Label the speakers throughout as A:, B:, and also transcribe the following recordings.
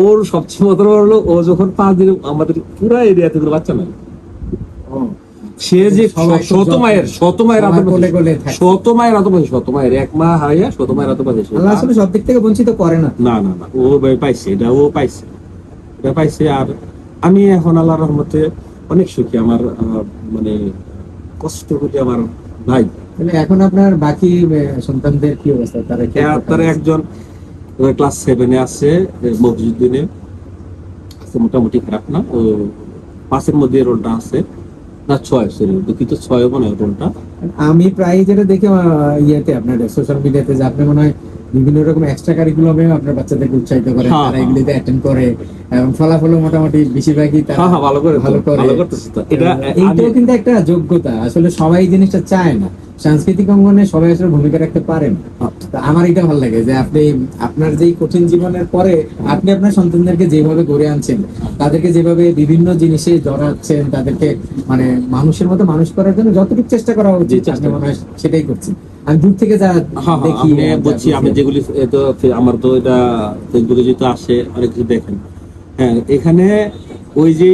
A: ওর সবচেয়ে মজার হলো ও যখন 5 দিন আমাদের পুরো এরিয়াতে কোনো বাচ্চা নাই, সে যে শত মায়ের এক মা হারাইয়া শত মায়ের আশেপাশে
B: আল্লাহ আসলে সব দিক থেকে বঞ্চিত করে না।
A: না না না, ও পাইছে, ও পাইছে। আর আমি এখন আল্লাহর রহমতে অনেক সুখী। আমার মানে কষ্ট করে আমার ভাই।
B: এখন আপনার বাকি সন্তানদের কি অবস্থা?
A: তারা একজন ক্লাস 7-এ আছে, মফিজউদ্দিনে আছে, মোটামুটি খারাপ না। ও 5-এর মধ্যে রোলটা আছে না, 6 সরি দুঃখিত, 6 মনে হয় রোলটা।
B: আমি প্রায় যেটা দেখি ইয়েতে আপনার সোশ্যাল মিডিয়াতে যে আপনি মনে হয় বিভিন্ন রকম এক্সট্রা কারিকুলামে আপনার বাচ্চাদেরকে উৎসাহিত করেন, তারা এগুলিতে অ্যাটেন্ড করে এবং ফলাফলও মোটামুটি বেশিরভাগই তারা ভালো করে
A: করতেছে।
B: এইটাও কিন্তু একটা যোগ্যতা। আসলে সবাই জিনিসটা চায় না, সাংস্কৃতিক অঙ্গনে সবাই আসলে ভূমিকা রাখতে পারেন। আমার এটা ভালো লাগে যে আপনি আপনার যেই কঠিন জীবনের পরে আপনি আপনার সন্তানদেরকে যেভাবে গড়ে আনছেন, তাদেরকে যেভাবে বিভিন্ন জিনিসে জড়াচ্ছেন, তাদেরকে মানে মানুষের মতো মানুষ করার জন্য যতটুকু চেষ্টা করা উচিত আপনি মনে হয় সেটাই করছেন। আমি দূর থেকে যা দেখি
A: বলছি, আমি যেগুলি আমার তো এটা ফেসবুকে যেহেতু আসে অনেক কিছু দেখেন। হ্যাঁ, এখানে ওই যে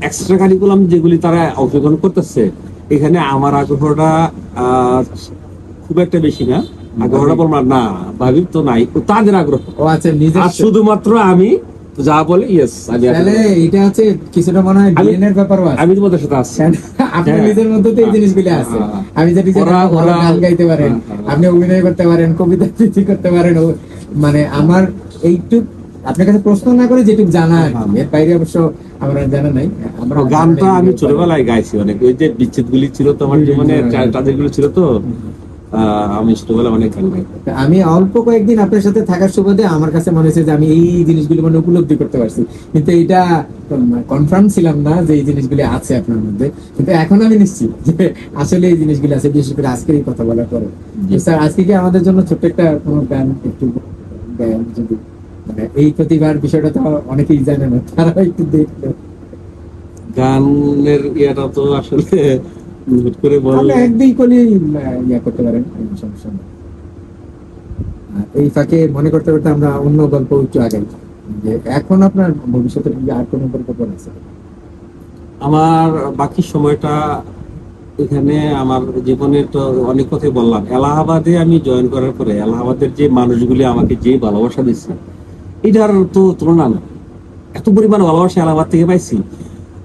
A: এক্সট্রা কারিকুলাম যেগুলি তারা অংশগ্রহণ করতেছে, এখানে আমার আগ্রহটা খুব একটা বেশি না। আগ্রহটা বলবো না, ভাবির তো নাই, তাদের আগ্রহ। আর শুধুমাত্র আমি যা বলে ইয়েস,
B: এটা হচ্ছে কিছুটা মনে হয় ডিএনএর ব্যাপারও আছে।
A: আমি তোমাদের সাথে আসছি,
B: আপনার নিজের মধ্যে তো এই জিনিসগুলি আছে। আমি যেটি গান গাইতে পারেন, আপনি অভিনয় করতে পারেন, কবিতা আবৃত্তি করতে পারেন। মানে আমার এইটুক আপনার কাছে প্রশ্ন না করে যেটুক জানা আর কি, এর বাইরে অবশ্য আমার জানা নাই।
A: আমার গানটা আমি ছোটবেলায় গাইছি অনেক, ওই যে বিচ্ছেদ গুলি ছিল তো আমার জীবনে, তাদের গুলো ছিল তো, আমি ছোটবেলায় অনেক গান গাই।
B: আমি অল্প কয়েকদিন আপনার সাথে থাকার সুবাদে আমার কাছে মনে হয়েছে যে আমি এই জিনিসগুলি মানে উপলব্ধি করতে পারছি, কিন্তু এটা কনফার্ম ছিলাম না যে এই জিনিসগুলি আছে আপনার মধ্যে। কিন্তু এখন আমি নিশ্চিত যে আসলে এই জিনিসগুলি আছে, বিশেষ করে আজকের এই কথা বলার পরে। স্যার, আজকে কি আমাদের জন্য ছোট্ট একটা কোনো গান একটু গান, যদি মানে এই প্রতিভার বিষয়টা তো অনেকেই জানে না, তারা একটু দেখলো।
A: গানের ইয়েটা তো আসলে হুট করে বললে
B: একদিন কোনি ইয়া করতে পারেন, সমস্যা নেই। এই ফাঁকে মনে করতে করতে আমরা অন্য গল্প একটু আগাই, যে এখন আপনার ভবিষ্যতে আর কোনো পরিকল্পনা আছে?
A: আমার বাকি সময়টা এখানে আমার জীবনের তো অনেক কথাই বললাম। এলাহাবাদে আমি জয়েন করার পরে এলাহাবাদের যে মানুষগুলি আমাকে যে ভালোবাসা দিচ্ছে, এটার তো তুলনা না। এত পরিমাণ ভালোবাসা এলাহাবাদ থেকে পাইছি,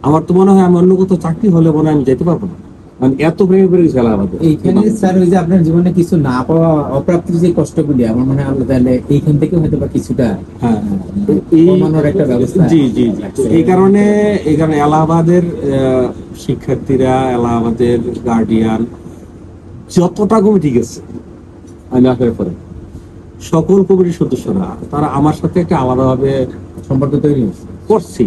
A: আমার তো মনে হয় আমি অন্য কোথাও চাকরি হলে মনে হয় আমি যেতে পারবো না, মানে এত প্রেমে পড়ে গেছে এলাহাবাদে।
B: এইখানে স্যার ওই যে আপনার জীবনে কিছু না পাওয়া, অপ্রাপ্তির যে কষ্টগুলি, আমার মনে হয় তাহলে এইখান থেকে হয়তো বা কিছুটা কমানোর একটা ব্যবস্থা।
A: জি জি জি, এই কারণে এলাহাবাদের শিক্ষার্থীরা, এলাহাবাদের গার্ডিয়ান, যতটা কমিটি গেছে আমি আসার পরে, সকল কমিটির সদস্যরা তারা আমার সাথে একটা আলাদাভাবে
B: সম্পর্ক তৈরি
A: করছি।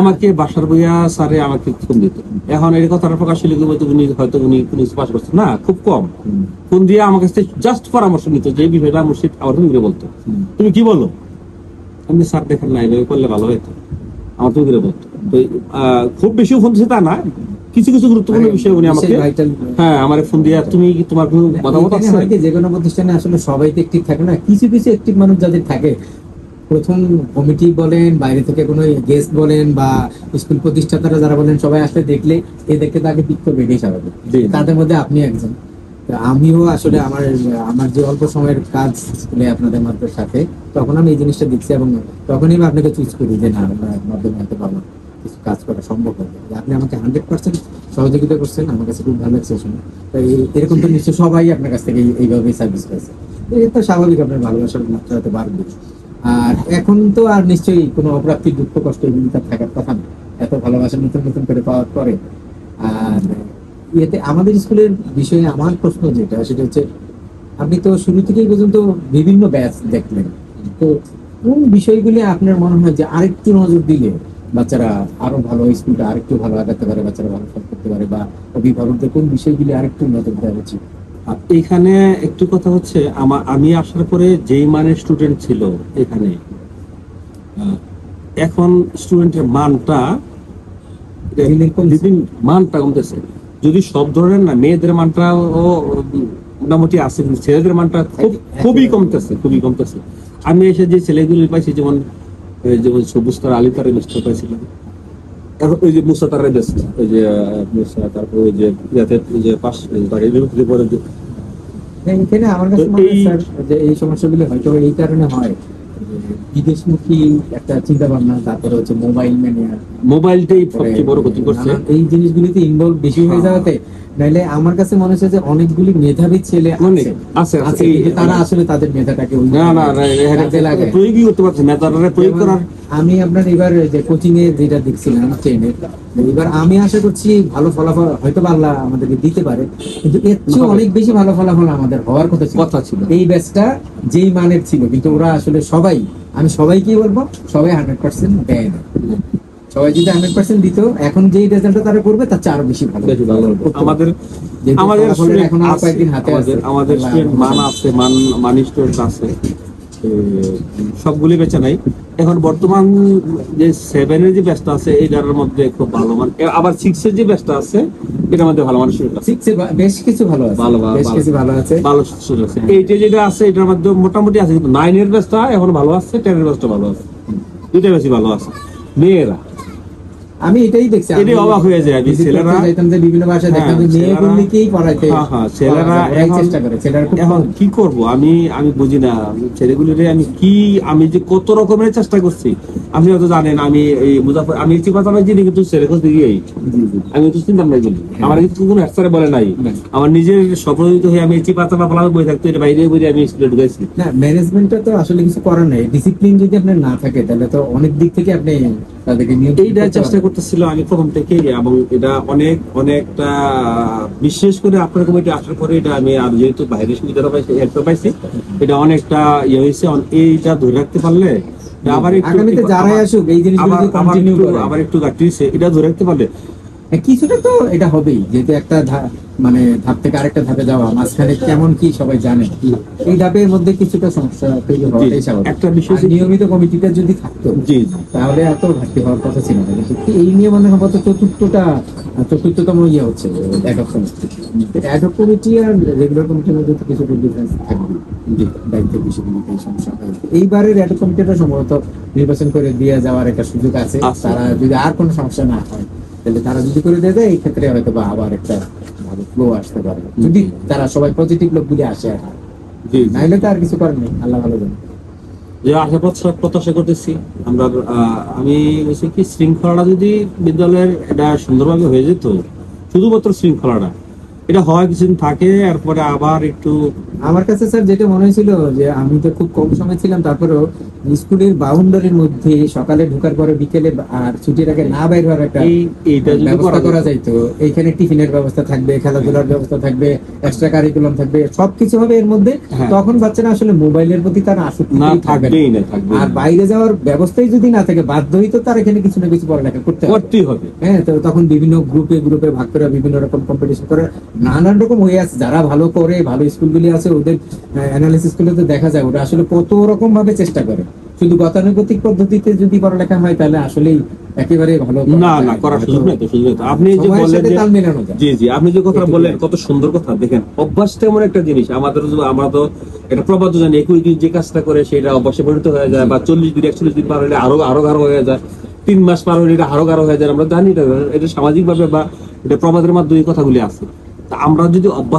A: আমাকে বাসার বইয়া স্যারে আমাকে ফোন দিত। এখন এই কথাটা প্রকাশ হলে উনি হয়তো উনি পাস করছেন না, খুব কম ফোন দিয়ে আমার কাছে জাস্ট পরামর্শ নিত যে বিষয়টা মুর্শিদ আমার তুমি বলতো, তুমি কি বলো, আমি স্যার দেখেন না এইভাবে করলে ভালো হইতো, আমার তুমি বলতো। তো খুব বেশি ফোন দিচ্ছে তা না, কিছু কিছু গুরুত্বপূর্ণ বিষয় উনি আমাকে আমার ফোন দিয়ে তুমি তোমার কোনো মতামত আছে?
B: যে কোনো প্রতিষ্ঠানে আসলে সবাই তো একটিভ থাকে না, কিছু কিছু একটিভ মানুষ যাদের থাকে, প্রথম কমিটি বলেন, বাইরে থেকে কোনো গেস্ট বলেন, বা স্কুল প্রতিষ্ঠাতারা যারা বলেন, সবাই আসলে দেখলে এদেরকে তাকে পিক করবে, এটাই স্বাভাবিক। তাদের মধ্যে আপনি একজন। আমিও আসলে আমার যে অল্প সময়ের কাজ স্কুলে আপনাদের মাধ্যমের সাথে, তখন আমি এই জিনিসটা দেখছি এবং তখনই আমি আপনাকে চুজ করি যে না, আমরা মাধ্যমে হতে পারবো, কিছু কাজ করা সম্ভব হবে। আপনি আমাকে 100% সহযোগিতা করছেন, আমার কাছে খুব ভালো লাগছে শুনে। এরকম তো নিশ্চয়ই সবাই আপনার কাছ থেকে এইভাবেই সার্ভিস পাইছে, এটা তো স্বাভাবিক, আপনার ভালোবাসার মাত্রা হতে বাড়বে। আর এখন তো আর নিশ্চয়ই কোনো অপ্রাপ্তির দুঃখ কষ্ট এগুলি তার থাকার কথা না, এত ভালোবাসা নতুন নতুন করে পাওয়ার পরে। আর ইয়েতে আমাদের স্কুলের বিষয়ে আমার প্রশ্ন যেটা, সেটা হচ্ছে আপনি তো শুরু থেকেই পর্যন্ত বিভিন্ন ব্যাচ দেখলেন, তো কোন বিষয়গুলি আপনার মনে হয় যে আরেকটু নজর দিলে বাচ্চারা আরো ভালো, স্কুলটা আরেকটু ভালো আগাতে পারে, বাচ্চারা ভালো ফল করতে পারে, বা অভিভাবকদের কোন বিষয়গুলি আরেকটু নজর দেওয়া উচিত?
A: এখানে একটু কথা হচ্ছে, আমি আসার পরে যেই মানের স্টুডেন্ট ছিল এখানে, এখন স্টুডেন্টের মানটা কমতেছে। যদি সব ধরনের না, মেয়েদের মানটা মোটামুটি আছে, ছেলেদের মানটা খুবই কমতেছে। আমি এসে যে ছেলেগুলি পাইছি, যেমন এই যেমন সবুজ তার আলী তারে ব্যস্ত পাইছিলাম, এখন ওই যে মুসা তারে ব্যস্ত, ওই যে মুসা, তারপর ওই যে যাতে ওই যে পাশ পরে
B: এখানে আমার কাছে
A: তো
B: মনে হয়
A: এই-
B: স্যার যে এই সমস্যাগুলো হয়তো এই কারণে হয় যে বিদেশমুখী একটা চিন্তা ভাবনা, তারপরে হচ্ছে মোবাইল ম্যানিয়া,
A: মোবাইলটাই সবচেয়ে বড় ক্ষতি করছে।
B: এই জিনিসগুলিতে ইনভলভ বেশি হয়ে
A: হ্যাঁ।
B: যাওয়াতে, নাইলে আমার কাছে মনে হচ্ছে যে অনেকগুলি মেধাবী ছেলে
A: অনেক
B: আছে
A: আছে,
B: আছে,
A: এই-
B: কিন্তু তারা আসলে তাদের মেধাটাকে ওই
A: না না না, এখানে
B: কাজে লাগায়।
A: প্রয়োগই করতে পারছে না, তারা প্রয়োগ
B: যেমন
A: করার
B: আমি আপনার এবার যে কোচিং এ যেটা দেখছিলাম ট্রেনে, এবার আমি আশা করছি ভালো ফলাফল হয়তো বা আল্লাহ আমাদেরকে দিতে পারে, কিন্তু এর চেয়ে
A: হবে।
B: অনেক বেশি ভালো ফলাফল আমাদের হওয়ার কথা ছিল।
A: কথা ছিল।
B: এই ব্যাচটা যেই মানের ছিল, কিন্তু ওরা আসলে সবাই, আমি সবাইকেই বলবো, সবাই 100% দেয় না। সবাই যদি 100% দিত, এখন যেই রেজাল্টটা তারা করবে তার চেয়ে আরো বেশি ভালো
A: বেশি ভালো হতো।
B: করতে
A: আমাদের
B: পারবে। যেহেতু
A: আমাদের
B: ফলাফলের
A: student
B: এখন আরো
A: আছে,
B: কয়েকদিন হাতে আছে,
A: আমাদের
B: আল্লাহ
A: স্টুডেন্ট মান
B: আমাদের
A: আছে, মানি স্টুডেন্ট আছে, সবগুলি বেঁচে নাই। এখন বর্তমান যে 7 এর যে ব্যস্ত আছে এইটার মধ্যে খুব ভালো মান, আবার 6 এর যে ব্যস্ত আছে এটার মধ্যে ভালো মানুষ আছে,
B: 6 এ বেশ কিছু ভালো আছে, বেশ কিছু ভালো আছে।
A: ভালো সুযোগ আছে। এইটা যেটা আছে এটার মধ্যে মোটামুটি আছে, কিন্তু 9 এর ব্যস্ত এখন ভালো আছে, 10 এর ব্যস্ত ভালো আছে, দুইটা বেশি ভালো আছে। মেয়েরা
B: আমি এটাই দেখছি,
A: এটাই অবাক হয়ে যায়, যে ছেলেরা-
B: যাইতাম যে বিভিন্ন ভাষায় দেখতাম যে
A: হ্যাঁ,
B: মেয়েগুলিকেই পড়াইতে
A: ছেলেরা
B: ওরাই
A: এখন-
B: চেষ্টা করে, ছেলেরা খুব
A: এখন
B: কম।
A: কি করব আমি আমি বুঝি না ছেলেগুলিরে আমি যে কত রকমের চেষ্টা করছি। আপনি হয়তো জানেন আমি এই মুজাফর, আমি চিপাচাপাই জিনি, কিন্তু ছেলে খোঁজ দিকে আমি তো চিন্তা নাই বলি, আমার কিন্তু কোনো হেডসারে বলে নাই, আমার নিজের স্বপ্নজিত হয়ে আমি চিপাচাপা ফেলা বই থাকতো, এটা বাইরে বই আমি স্কুলে ঢুকাইছি।
B: না, ম্যানেজমেন্টটা তো আসলে কিছু করার নেই, ডিসিপ্লিন যদি আপনার না থাকে তাহলে তো অনেক দিক থেকে আপনি তাদেরকে নিয়ন্ত্রণ
A: এইটা
B: করতে
A: চেষ্টা
B: পারবেন।
A: করতেছিল আমি প্রথম থেকে, এবং এটা অনেকটা বিশেষ করে আপনার কমিটি আসার পরে এটা আমি আর যেহেতু বাইরের সুবিধা পাইছি, হেল্প পাইছি, এটা অনেকটা ইয়ে হয়েছে। এইটা ধরে রাখতে পারলে আবার একটু
B: আগামীতে যারাই আসুক এই জিনিসগুলো যদি কন্টিনিউ করে,
A: আবার একটু ঘাটতি হয়েছে, এটা ধরে রাখতে পারলে
B: কিছুটা তো এটা হবেই, যেহেতু একটা মানে ধাপ থেকে আরেকটা ধাপে যাওয়া, মাঝখানে কেমন কি সবাই জানে, এই ধাপের মধ্যে কিছুটা সমস্যা তৈরি হওয়াটাই স্বাভাবিক।
A: একটা বিষয়
B: আর নিয়মিত কমিটিটা যদি থাকতো
A: জি
B: তাহলে এত ঘাটতি হওয়ার কথা ছিল না, কিন্তু এই নিয়ে মনে হয় চতুর্থতম ইয়ে হচ্ছে অ্যাডহক কমিটি। অ্যাডহক কমিটি আর রেগুলার কমিটির মধ্যে তো কিছু ডিফারেন্স থাকবে, দায়িত্বের বিষয়গুলিতে এই সমস্যা হয়। এইবারের অ্যাডহক কমিটিটা সম্ভবত নির্বাচন করে দিয়ে যাওয়ার একটা সুযোগ আছে,
A: আছে।
B: তারা যদি আর কোনো সমস্যা না হয় তাহলে তারা যদি করে দেয় এই ক্ষেত্রে হয়তো বা আবার একটা ভালো ফ্লো আসতে পারে, যদি তারা সবাই পজিটিভ লোকগুলি আসে। আর
A: জি জি।
B: নাইলে তো আর কিছু করার নেই, আল্লাহ ভালো জানে।
A: যে আশা প্রত্যাশা করতেছি আমরা, আমি বলছি কি শৃঙ্খলাটা যদি বিদ্যালয়ের এটা সুন্দরভাবে হয়ে যেত, শুধুমাত্র শৃঙ্খলাটা এটা হয় কিছুদিন থাকে, এরপরে আবার একটু
B: আমার কাছে স্যার যেটা মনে হয়েছিল যে আমি তো খুব কম সময় ছিলাম, তারপরেও স্কুলের বাউন্ডারির মধ্যে সকালে ঢোকার পরে বিকেলে আর ছুটির আগে না বাইর হওয়ার একটা
A: এইটা যদি
B: ব্যবস্থা করা
A: যেত,
B: যাইতো। এইখানে টিফিনের ব্যবস্থা থাকবে, খেলাধুলার ব্যবস্থা থাকবে, এক্সট্রা কারিকুলাম থাকবে, সবকিছু হবে এর মধ্যে।
A: হ্যাঁ।
B: তখন বাচ্চারা আসলে মোবাইলের প্রতি তার আসক্তি
A: না
B: থাকবে না।
A: থাকবেই না, থাকবে
B: আর বাইরে যাওয়ার ব্যবস্থাই যদি না থাকে, বাধ্যই তো তার এখানে কিছু না কিছু পড়ালেখা করতে হবে।
A: করতেই হবে।
B: হ্যাঁ, তো তখন বিভিন্ন গ্রুপে ভাগ করে বিভিন্ন রকম কম্পিটিশন করে, নানান রকম হয়ে আছে। যারা ভালো করে, ভালো স্কুলগুলি আছে, ওদের অ্যানালিসিস করলে তো দেখা যায় ওরা আসলে কত রকম ভাবে চেষ্টা করে। শুধু গতানুগতিক পদ্ধতিতে যদি পড়ালেখা হয় তাহলে আসলেই একেবারে ভালো
A: না না করার সুযোগ নেই তো, সুযোগ নেই তো। আপনি যে
B: সময়ের
A: বললেন
B: সাথে
A: যে
B: তাল মেলানো যায়।
A: জি জি, আপনি যে কথা
B: এটুকুই।
A: বললেন কত সুন্দর কথা। দেখেন অভ্যাসটা এমন একটা জিনিস, আমরা তো এটা প্রবাদ জানি, 21 দিন যে কাজটা করে সেটা অভ্যাসে পরিণত হয়ে যায়, বা 40 দিন 41 দিন পার হলে আরো আরো গাঢ় হয়ে যায়, 3 মাস পার হলে এটা আরো গাঢ় হয়ে যায়। আমরা জানি এটা সামাজিক ভাবে বা এটা প্রবাদের মাধ্যমে এই কথাগুলি আছে। তা আমরা যদি অভ্যাস